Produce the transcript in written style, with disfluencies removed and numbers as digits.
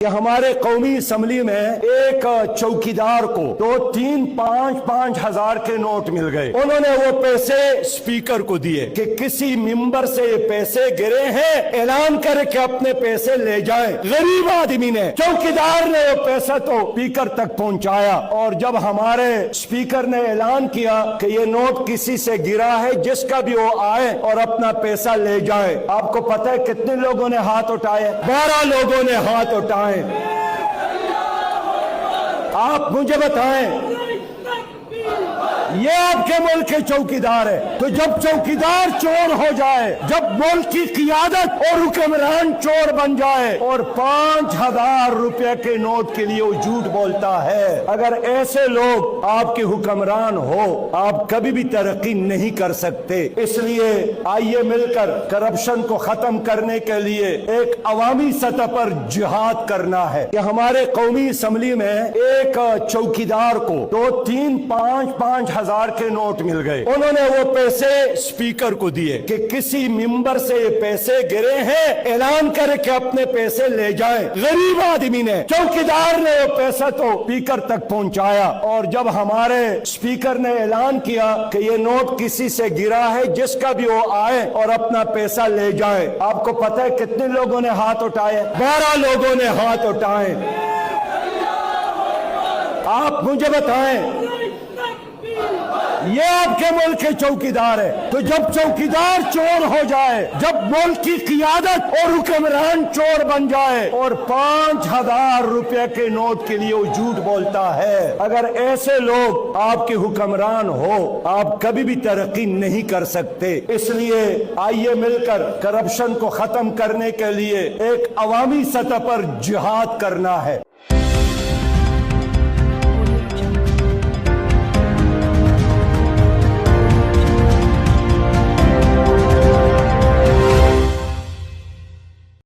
کہ ہمارے قومی اسمبلی میں ایک چوکیدار کو 2-3 5-5 ہزار کے نوٹ مل گئے۔ انہوں نے وہ پیسے اسپیکر کو دیے کہ کسی ممبر سے یہ پیسے گرے ہیں، اعلان کرے کہ اپنے پیسے لے جائیں۔ غریب آدمی نے، چوکیدار نے وہ پیسہ تو اسپیکر تک پہنچایا، اور جب ہمارے اسپیکر نے اعلان کیا کہ یہ نوٹ کسی سے گرا ہے، جس کا بھی وہ آئے اور اپنا پیسہ لے جائے، آپ کو پتہ ہے کتنے لوگوں نے ہاتھ اٹھائے؟ 12 لوگوں نے ہاتھ اٹھائے۔ آپ مجھے بتائیں، یہ آپ کے ملک کے چوکیدار ہے؟ تو جب چوکیدار چور ہو جائے، جب ملک کی قیادت اور حکمران چور بن جائے اور 5,000 روپے کے نوٹ کے لیے وہ جھوٹ بولتا ہے، اگر ایسے لوگ آپ کے حکمران ہو، آپ کبھی بھی ترقی نہیں کر سکتے۔ اس لیے آئیے مل کر کرپشن کو ختم کرنے کے لیے ایک عوامی سطح پر جہاد کرنا ہے۔ کہ ہمارے قومی اسمبلی میں ایک چوکیدار کو 2-3 5-5 ہزار کے نوٹ مل گئے۔ انہوں نے وہ پیسے اسپیکر کو دیے کہ کسی ممبر سے یہ پیسے گرے ہیں، اعلان کرے کہ اپنے پیسے لے جائیں۔ غریب آدمی نے، چوکیدار نے وہ پیسہ تو اسپیکر تک پہنچایا، اور جب ہمارے اسپیکر نے اعلان کیا کہ یہ نوٹ کسی سے گرا ہے، جس کا بھی وہ آئے اور اپنا پیسہ لے جائے، آپ کو پتہ ہے کتنے لوگوں نے ہاتھ اٹھائے؟ 12 لوگوں نے ہاتھ اٹھائے۔ آپ مجھے بتائیں، یہ آپ کے ملک کے چوکیدار ہے؟ تو جب چوکیدار چور ہو جائے، جب ملک کی قیادت اور حکمران چور بن جائے اور 5,000 روپے کے نوٹ کے لیے وہ جھوٹ بولتا ہے، اگر ایسے لوگ آپ کے حکمران ہو، آپ کبھی بھی ترقی نہیں کر سکتے۔ اس لیے آئیے مل کر کرپشن کو ختم کرنے کے لیے ایک عوامی سطح پر جہاد کرنا ہے۔